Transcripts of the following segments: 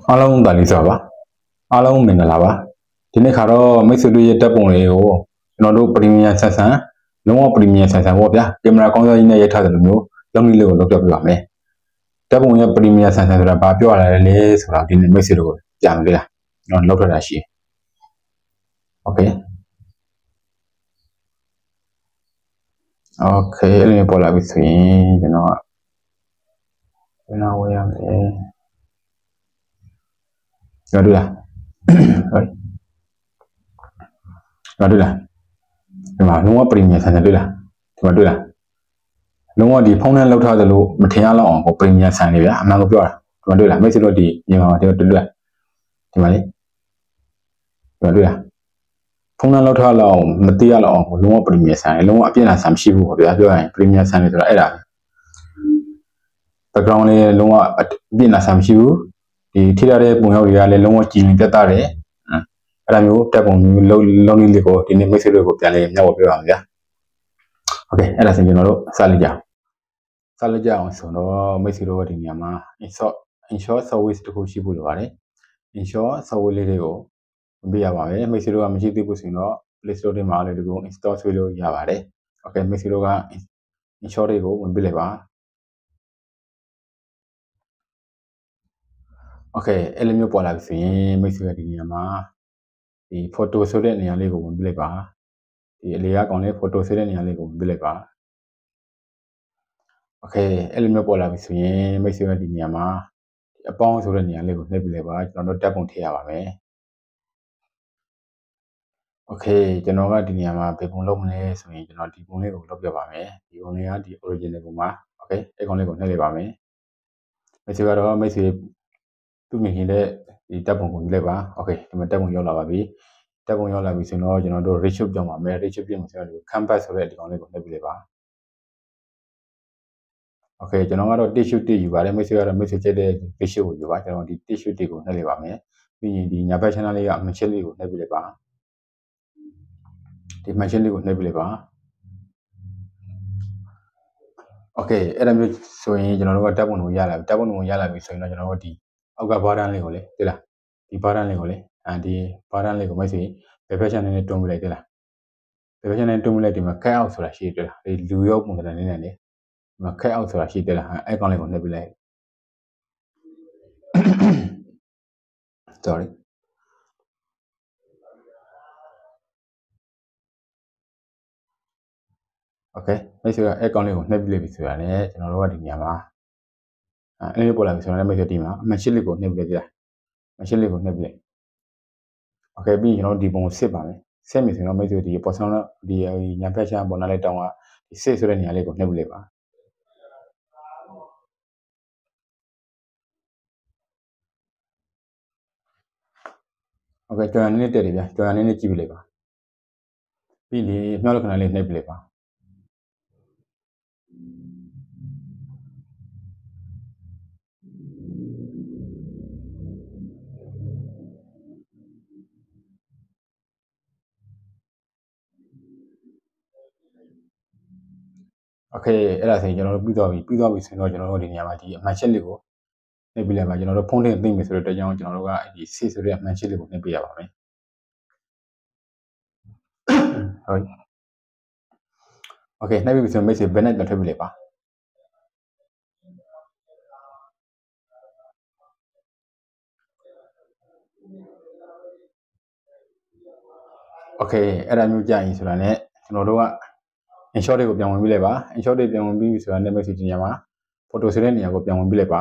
အားလုံးဒါလေးဆိုပါအားလုံးမင်္ဂလာပါဒီနေ့ခါတော့မိတ်ဆွေတို့ရဲ့တက်ပုံလေးကိုကျွန်တော်တို့ပရီမီယံဆက်ဆန်လုံးဝပရီမီယံဆက်ဆန်ပေါ့ဗျာကင်မရာကောင်းစားကြီးနဲ့ရိုက်ထားတယ်လို့မျိုးလုံးလေးလေးကိုလုပ်ပြပြပါမယ်တက်ပုံရဲ့ပရီမီယံဆက်ဆန်ဆိုတာဘာပြောရလဲဆိုတာဒီနေ့မိတ်ဆွေတို့ပြန်လေလားကျွန်တော်လုပ်ထတာရှိโอเคအဲ့လိုပေါ်လာပြီဆိုရင်ကျွန်တော်ကဘယ်နာဝယ်ရမလဲရတူလားဟုတ်ရတူလားဒီမှာလုံးဝပရီမီယံဆန်ဆန်တွေ့လားဒီမှာတွေ့လားလုံးဝဒီဖုန်းနဲ့လောက်ထားသလိုမထင်ရလောက်အောင်ပရီမီယံဆန်နေဗျာအမှန်ကိုပြောတာဒီမှာတွေ့လားမိတ်ဆွေတို့ဒီညီမတို့တွေ့လားဒီမှာလေဒီမှာတွေ့လားဖုန်းနဲ့လောက်ထားလောက်အောင်မသိရလောက်အောင်လုံးဝပရီမီယံဆန်တယ်လုံးဝအပြည့်အစုံမရှိဘူးဗျာပြောရရင်ပရီမီယံဆန်တယ်ဆိုတာအဲ့ဒါ background လေးလုံးဝအပြည့်အစုံမရှိဘူးဒီထိရတဲ့ပုံရောက်တွေကလည်းလုံးဝကြည်လင်ပြတ်သားတယ်အဲ့ဒါမျိုးတက်ပုံမျိုးလုံးလေးကိုဒီနေ့မိတ်ဆွေတို့ကိုပြန်လဲမျှဝေပြပါမယ်ဗျာโอเคအဲ့ဒါဆိုကျွန်တော်တို့စလိုက်ကြအောင်ဆိုတော့မိတ်ဆွေတို့ဒီနေရာမှာ insure service တခုရှိဖို့လိုပါတယ် insure service လေးတွေကိုဝင်ပြရပါမယ်မိတ်ဆွေတို့ကမရှိသေးဘူးဆိုရင်တော့ Play Store ထဲမှာလည်းဒီကို install ဆွဲလို့ရပါတယ်โอเคမိတ်ဆွေတို့က insure တွေကိုဝင်ပြလိုက်ပါโอเคအဲ့လိုမျိုးပေါ်လာပြီဆိုရင်မိတ်ဆွေကဒီနေရာမှာဒီ photo ဆိုတဲ့နေရာလေးကိုဝင်ပြလိုက်ပါဒီအလေကကောင်လေး photo ဆိုတဲ့နေရာလေးကိုဝင်ပြလိုက်ပါโอเคအဲ့လိုမျိုးပေါ်လာပြီဆိုရင်မိတ်ဆွေကဒီနေရာမှာအပေါင်းဆိုတဲ့နေရာလေးကိုနှိပ်ပြလိုက်ပါကျွန်တော်တို့တက်ပုံထည့်ရပါမယ်โอเคကျွန်တော်ကဒီနေရာမှာဘယ်ပုံလုပ်မလဲဆိုရင်ကျွန်တော်ဒီပုံလေးကိုလုပ်ပြပါမယ်ဒီပုံလေးကဒီ original ပုံမှာโอเคအဲ့ကောင်လေးကိုနှိပ်လိုက်ပါမယ်မိတ်ဆွေကတော့မိတ်ဆွေသူ့မြင်တဲ့ဒီတက်ပုံကိုယူလိုက်ပါโอเคဒီမှာတက်ပုံရောက်လာပါပြီတက်ပုံရောက်လာပြီဆိုတော့ကျွန်တော်တို့ ratio ပြောင်းပါမယ် ratio ပြင်မှာဆိုတော့ canvas ဆိုတဲ့ဒီကောင်လေးကိုနှိပ်ပြလိုက်ပါโอเคကျွန်တော်ကတော့ tissue တိယူပါတယ်မိတ်ဆွေကတော့မိတ်ဆွေချက်တဲ့ ratio ကိုယူပါကျွန်တော်ဒီ tissue တိကိုနှိပ်လိုက်ပါမယ်ပြီးရင်ဒီညာဘက် channel လေးက machine လေးကိုနှိပ်ပြလိုက်ပါဒီ machine လေးကိုနှိပ်ပြလိုက်ပါโอเคအဲ့ဒါမျိုးဆိုရင်ကျွန်တော်တို့ကတက်ပုံကိုရလာပြီတက်ပုံကိုရလာပြီဆိုရင်တော့ကျွန်တော်တို့ဒီအောက်ကဘားတန်းလေးကိုလေတွေ့လားဒီဘားတန်းလေးကိုလေဒီဘားတန်းလေးကိုမိတ်ဆွေဘယ်ဘက် channel နဲ့တွန်းပြလိုက်တွေ့လားဘယ်ဘက် channel နဲ့တွန်းပြလိုက်ဒီမှာ cut out ဆိုတာရှိတွေ့လားဒီလူရောက်ပုံစံလေးနဲ့လေဒီမှာ cut out ဆိုတာရှိတွေ့လားအဲ့ကောင်လေးကိုနှိပ်ပြလိုက် sorry okay မိတ်ဆွေကအဲ့ကောင်လေးကိုနှိပ်ပြလိုက်ပြီဆိုတာ ਨੇ ကျွန်တော်တို့ကဒီနေရာမှာအဲ့လိုပေါ်လာပြီဆိုတော့လည်းမိတ်ဆွေဒီမှာအမှန်ရှစ်လေးကိုနှိပ်ပြလိုက်ပြအမှန်ရှစ်လေးကိုနှိပ်ပြလိုက် okay ပြီးရင်ကျွန်တော်ဒီပုံကိုစစ်ပါမယ်စစ်ပြီဆိုတော့မိတ်ဆွေဒီ personal ဒီညာဘက်ချမ်းပေါ်နားလေးတောင်းကဒီစစ်ဆိုတဲ့နေရာလေးကိုနှိပ်ပြလိုက်ပါokay ကြော်ရနည်းနည်းတက်တယ်ဗျာကြော်ရနည်းနည်းကြည့်ပြလိုက်ပါပြီးလေမျှောက်လက္ခဏာလေးနှိပ်ပြလိုက်ပါโอเคအဲ့ဒါဆိုရင်ကျွန်တော်တို့ပြီးသွားပြီဆိုရင်တော့ကျွန်တော်တို့ဒီနေရာမှာဒီအမှန်ရှစ်လေးကိုနှိပ်ပြလိုက်ပါကျွန်တော်တို့ဖုန်းထဲသိမ့်မယ်ဆိုတော့တကြောင်ကျွန်တော်တို့ကဒီစစ်ဆိုတဲ့အမှန်ရှစ်လေးကိုနှိပ်ပြရပါမယ်ဟုတ်โอเคနှိပ်ပြီဆိုရင်မိတ်ဆွေဘယ်နဲ့ပြန်ထွက်ပြလိုက်ပါโอเคအဲ့ဒါမျိုးကြာရင်ဆိုတာ ਨੇ ကျွန်တော်တို့က insure တွေကိုပြန်ဝင်ပြလိုက်ပါ insure တွေပြန်ဝင်ပြီးဆိုတာ ne မိတ်ဆွေဒီနေရာမှာ photo ဆိုတဲ့နေရာကိုပြန်ဝင်ပြလိုက်ပါ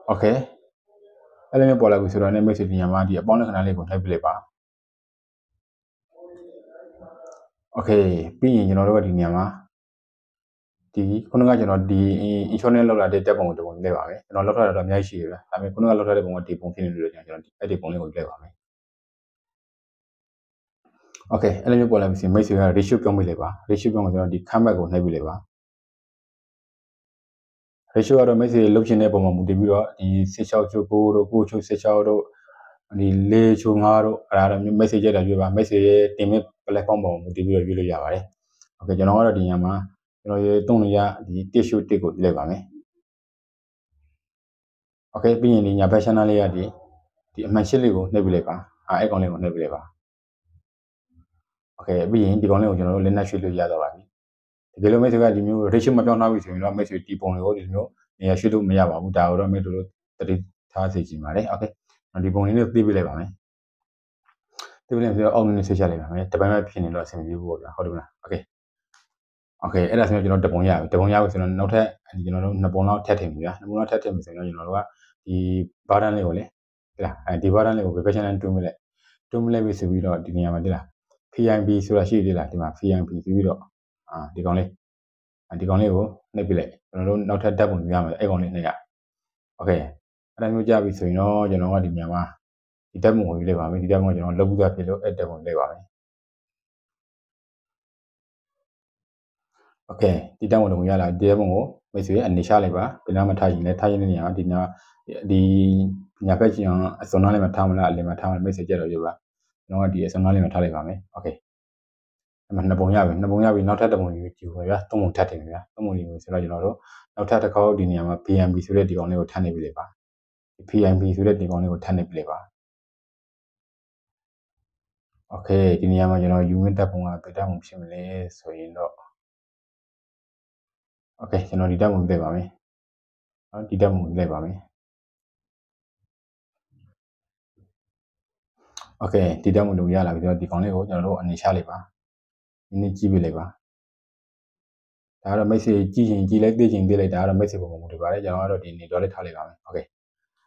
โอเคအဲ့လိုမျိုးပေါ်လာပြီဆိုတော့ ne မိတ်ဆွေဒီနေရာမှာဒီအပေါင်းလက္ခဏာလေးကိုနှိပ်ပြလိုက်ပါโอเคပြီးရင်ကျွန်တော်တို့ကဒီနေရာမှာဒီခုနကကျွန်တော်ဒီ insurance လောက်လာတဲ့တက်ပုံကိုတပုံယူလိုက်ပါမယ်ကျွန်တော်လောက်ထားတာတော့အများကြီးရှိတယ်ဗျာဒါပေမဲ့ခုနကလောက်ထားတဲ့ပုံကဒီပုံဖြစ်နေလို့ကျွန်တော်အဲ့ဒီပုံလေးကိုယူလိုက်ပါမယ်โอเคအဲ့လိုမျိုးပေါ်လာပြီဆိုရင်မိတ်ဆွေက ratio ပြောင်းပြလိုက်ပါ ratio ပြောင်းတော့ကျွန်တော်ဒီ canvas ကိုနှိပ်ပြလိုက်ပါ ratio ကတော့မိတ်ဆွေလုတ်ချင်တဲ့ပုံမှာမူတည်ပြီးတော့ဒီ16ချိုး9တို့9ချိုး16တို့ဒီ4ချိုး5တို့အဲ့ဒါတော့မိတ်ဆွေကြိုက်တာရွေးပါမိတ်ဆွေရဲ့တင်မဲ့ platform ပေါ်မှာမူတည်ပြီးတော့ရွေးလို့ရပါတယ်โอเคကျွန်တော်ကတော့ဒီညမှာကျွန်တော်ရေတုံးလို့ရဒီ tissue တစ်ကိုပြလိုက်ပါမယ် okay ပြီးရင်ဒီညာဘက် channel လေးကဒီအမှန်ရှစ်လေးကိုနှိပ်ပြလိုက်ပါအဲ့ကောင်လေးကိုနှိပ်ပြလိုက်ပါ okay ပြီးရင်ဒီကောင်လေးကိုကျွန်တော်တို့ link ရွှေ့လို့ရတော့ပါပြီဒီကလေးမိတ်ဆွေကဒီမျိုး ratio မပြောင်းထားပြီဆိုရင်တော့မိတ်ဆွေဒီပုံလေးကိုဒီမျိုးနေရာရွှေ့လို့မရပါဘူးဒါကိုတော့မိတ်ဆွေတို့တတိထားစေချင်ပါတယ် okay ဒီပုံလေးကိုသိပြလိုက်ပါမယ်သိပြလိုက်ပြီးတော့အောက်နေဆွေးချလိုက်ပါမယ်တပိုင်းပဲဖြစ်နေတော့အဆင်ပြေဘူးပေါ့ဗျာဟုတ်တယ်မလား okay okay အဲ့ဒါဆိုရင်ကျွန်တော်တပုံရပြီဆိုတော့နောက်ထပ်ကျွန်တော်တို့နှစ်ပုံလောက်ထပ်ထည့်ပြီဗျာနှစ်ပုံလောက်ထပ်ထည့်ပြီဆိုရင်တော့ကျွန်တော်တို့ကဒီ button လေးကိုလေဟဲ့လားဒီ button လေးကို professional တွန်းပြလိုက်ပြီဆိုပြီးတော့ဒီနေရာမှာတိလား PIB ဆိုတာရှိသေးလားဒီမှာ PIB ဆိုပြီးတော့ဒီကောင်လေးကိုနှိပ်ပြလိုက်ကျွန်တော်တို့နောက်ထပ်တက်ပုံပြရမယ်အဲ့ကောင်လေးနှိပ်ရ okay အဲ့ဒါမျိုးကြပြီဆိုရင်တော့ကျွန်တော်ကဒီနေရာမှာဒီတက်ပုံကိုယူလိုက်ပါမယ်ဒီတက်ပုံကကျွန်တော်လုပ်ပြီးသားဖြစ်လို့အဲ့တက်ပုံလိုက်ပါမယ် okay ဒီတက်ပုံတော့ရလာဒီတက်ပုံကိုမိတ်ဆွေအနေချလိုက်ပါဒီနားမှာထားရင်လည်းထားရင်နေရာဒီနားဒီညာဘက်ကျင်အောင်အစုံနားလေးမှာထားမလားအလယ်မှာထားမလားမိတ်ဆွေကြက်တော့ပြပါကျွန်တော်ကဒီအစုံနားလေးမှာထားလိုက်ပါမယ် okay အဲ့မှာနှစ်ပုံရပြီနောက်ထပ်တစ်ပုံယူကြည့်ပါဗျာသုံးပုံထပ်တင်ဗျာသုံးပုံယူဆိုတော့ကျွန်တော်တို့နောက်ထပ်တစ်ခေါက်ဒီနေရာမှာ PMB ဆိုတဲ့ဒီကောင်လေးကိုထပ်နေပြီလေပါ PMB ဆိုတဲ့ဒီကောင်လေးကိုထပ်နေပြီလေပါ okay ဒီနေရာမှာကျွန်တော်ယူမတက်ပုံကပြတက်ပုံဖြစ်မလဲဆိုရင်တော့ okay ကျွန်တော်ဒီတက်ပုံပြလိုက်ပါမယ်ဒီတက်ပုံပြလိုက်ပါမယ် okay ဒီတက်ပုံလို့ရလာပြီဆိုတော့ဒီကောင်လေးကိုကျွန်တော်တို့အနေချလိုက်ပါဒီနေ့ကြည့်ပြလိုက်ပါဒါကတော့ message ကြည့်ရင်ကြည့်လိုက်သိချင်သိလိုက်ဒါကတော့ message ပုံမူတည်ပါတယ်ကျွန်တော်ကတော့ဒီနေ့တော့လေးထားလိုက်ပါမယ် okay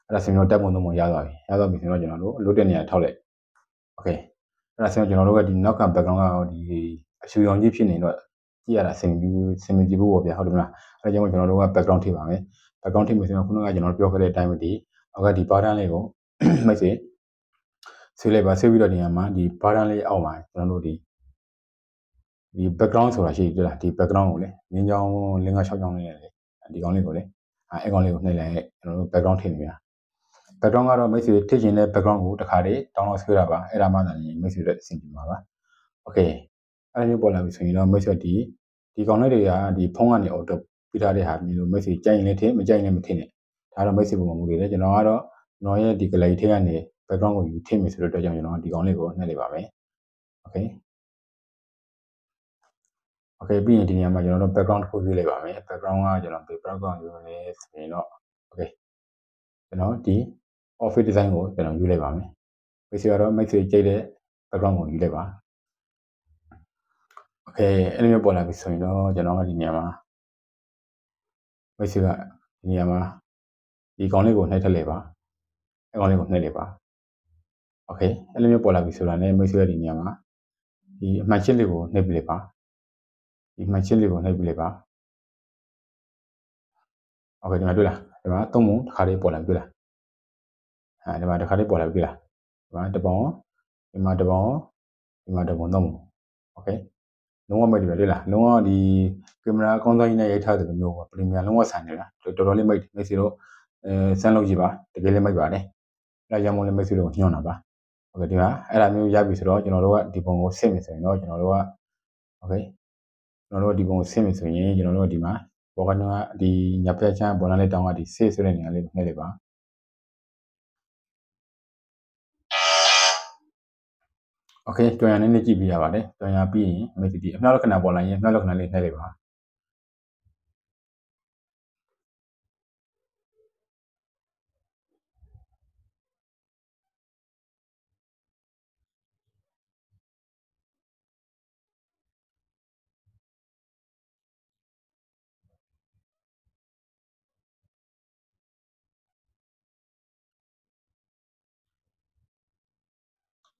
အဲ့ဒါဆိုရင်တော့တက်ပုံသုံးပုံရသွားပြီဆိုတော့ကျွန်တော်တို့လွတ်တဲ့နေရာထောက်လိုက် okay အဲ့ဒါဆိုရင်ကျွန်တော်တို့ကဒီနောက်က background ကဒီအရှူရောင်ကြီးဖြစ်နေတော့ကြည့်ရတာစင်ကြည့်ဖို့ပေါ့ဗျာဟုတ်တယ်မလားအဲ့ဒါကြောင့်ကျွန်တော်တို့က background ထိပါမယ် background ထိမယ်ဆိုတော့ခုနကကျွန်တော်ပြောခဲ့တဲ့အတိုင်းပဲဒီအောက်ကဒီ pattern လေးကို message ဆွဲလိုက်ပါဆွဲပြီးတော့ဒီမှာဒီ pattern လေးအောက်မှာကျွန်တော်တို့ဒီ background ဆိုတာရှိတယ်လားဒီ background ကိုလေငင်းချောင်းလင်းက6ချောင်းလေးလေဒီကောင်လေးကိုလေအဲ့ကောင်လေးကိုနှိပ်လိုက်ကျွန်တော်တို့ background ထည့်နေပြီ background ကတော့ message ထည့်ခြင်းတဲ့ background ကိုတစ်ခါတည်း download ဆွဲတာပါအဲ့ဒါမှသာရင် message တွေအဆင်ပြေမှာပါ okay အဲ့လိုပေါ်လာပြီဆိုရင်တော့ message ဒီကောင်လေးတွေကဒီဖုန်းကနေ auto ပြထားတဲ့ဟာမျိုးလို့ message ကြိုက်ရင်လည်းထည့်မကြိုက်ရင်လည်းမထည့်နဲ့ဒါတော့ message ပုံမှန်မူတွေလေကျွန်တော်ကတော့ကျွန်တော်ရဲ့ဒီ gallery ထဲကနေ background ကိုယူထည့်မယ်ဆိုတော့ကြောင့်ကျွန်တော်ဒီကောင်လေးကိုနှိပ်လိုက်ပါမယ် okay okay ပြီးရင်ဒီနေရာမှာကျွန်တော်တို့ background တစ်ခုယူလိုက်ပါမယ် background ကကျွန်တော် background ယူမယ်ဆိုရင်တော့ okay ကျွန်တော်ဒီ office design ကိုကျွန်တော်ယူလိုက်ပါမယ် message ကတော့ message ကြိုက်တဲ့ background ကိုယူလိုက်ပါ okay အဲ့လိုမျိုးပေါ်လာပြီဆိုရင်တော့ကျွန်တော်ကဒီနေရာမှာ message ကဒီနေရာမှာဒီကောင်လေးကိုနှိပ်ထည့်လိုက်ပါအဲ့ကောင်လေးကိုနှိပ်လိုက်ပါ okay အဲ့လိုမျိုးပေါ်လာပြီဆိုတာနဲ့ message ဒီနေရာမှာဒီအမှန်ရှင်းလေးကိုနှိပ်ပြလိုက်ပါဒီမှန်ရှင်းလေးကိုနှိပ်ပြလိုက်ပါ okay ဒီမှာတွေ့လားဒီမှာသုံးပုံတစ်ခါလေးပေါ်လာပြီတွေ့လားဒီမှာတစ်ခါလေးပေါ်လာပြီတွေ့လားဒီမှာတစ်ပုံဒီမှာတစ်ပုံဒီမှာတစ်ပုံသုံးပုံ okay လုံးဝမိတ်တယ်တွေ့လားလုံးဝဒီကင်မရာအကောင်းဆုံးကြီးနဲ့ရိုက်ထားတယ်လို့မျိုးပေါ့ပရီမီယာလုံးဝဆန်တယ်လားတော်တော်လေးမိတ်မိတ်စီတော့ဆန်းလို့ကြည့်ပါတကယ်လေးမိတ်ပါတယ်အဲ့ဒါကြောင့်မို့လဲမိတ်စီတော့ညွှန်တာပါ okay ဒီမှာအဲ့ဒါမျိုးရပြီဆိုတော့ကျွန်တော်တို့ကဒီပုံကိုဆင့်မယ်ဆိုရင်တော့ကျွန်တော်တို့က okay ကျွန်တော်တို့ဒီပုံကိုဆင့်မယ်ဆိုရင်ကျွန်တော်တို့ဒီမှာဘောကနောကဒီညာဘက်ချမ်းဘောလန်လေးတောင်းကဒီ save ဆိုတဲ့နေရာလေးနှိပ်လိုက်ပါ okay တွင်ရနည်းနည်းကြည့်ပြရပါတယ်တွင်ရပြီးရင်မိတ်ဒီအမြောက်လက္ခဏာပေါ်လာရင်အမြောက်လက္ခဏာလေးနှိပ်လိုက်ပါ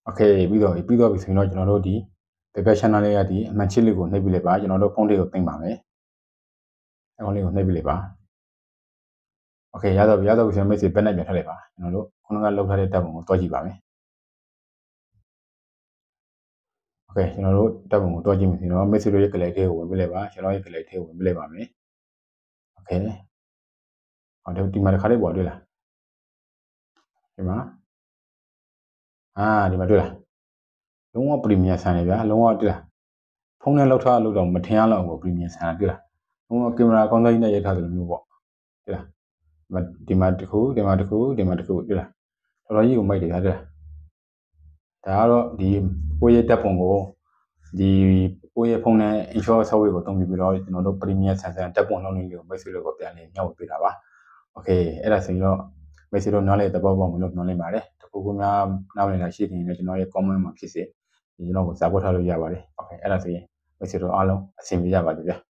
okay ပြီးတော့ပြီဆိုရင်တော့ကျွန်တော်တို့ဒီ back channel လေးကဒီအမှန်ချစ်လေးကိုနှိပ်ပြလိုက်ပါကျွန်တော်တို့ဖုန်းလေးကိုတင်ပါမယ်အဲ့ကောင်လေးကိုနှိပ်ပြလိုက်ပါ okay ရတော့ပြီဆိုရင် message ဘက်နဲ့ပြန်ထည့်လိုက်ပါကျွန်တော်တို့ခုနကလောက်ထားတဲ့တပ်ပုံကိုတွားကြည့်ပါမယ် okay ကျွန်တော်တို့တပ်ပုံကိုတွားကြည့်မယ်ဆိုရင်တော့ message ရဲ့ gallery ထဲကိုဝင်ပြလိုက်ပါကျွန်တော်ရဲ့ gallery ထဲကိုဝင်ပြလိုက်ပါမယ် okay ဟောဒီမှာတစ်ခါလေးပေါ်တွေ့လားဒီမှာဒီမှာတွေ့လားလုံးဝ premium ဆန်နေဗျာလုံးဝတွေ့လားဖုန်းနဲ့လောက်ထားလို့တော့မထင်ရလောက်ဘူး premium ဆန်တာတွေ့လားလုံးဝကင်မရာကောင်းစားကြီးနဲ့ရိုက်ထားတယ်လို့မျိုးပေါ့တွေ့လား ဒီမှာတစ်ခုဒီမှာတစ်ခုတွေ့လားတော်တော်ကြီးကိုမိုက်တယ်ဗျာတွေ့လားဒါကတော့ဒီကိုရဲ့တက်ပုံကိုဒီကိုရဲ့ဖုန်းနဲ့ insure software ကိုအသုံးပြုပြီးတော့ကျွန်တော်တို့ Premier Samsung တက်ပုံလုံးလေးကိုမိတ်ဆွေတို့ကိုပြန်လည်မျှဝေပေးတာပါโอเคအဲ့ဒါဆိုရင်တော့မိတ်ဆွေတို့နားလည်သဘောပေါက်မယ်လို့မျှော်လင့်ပါတယ်တခုခုများနားလည်တာရှိရင်လည်းကျွန်တော်ရဲ့ comment မှာဖြစ်စေကျွန်တော်ကို support ထားလို့ရပါတယ်โอเคအဲ့ဒါဆိုရင်မိတ်ဆွေတို့အားလုံးအဆင်ပြေကြပါစေဗျာ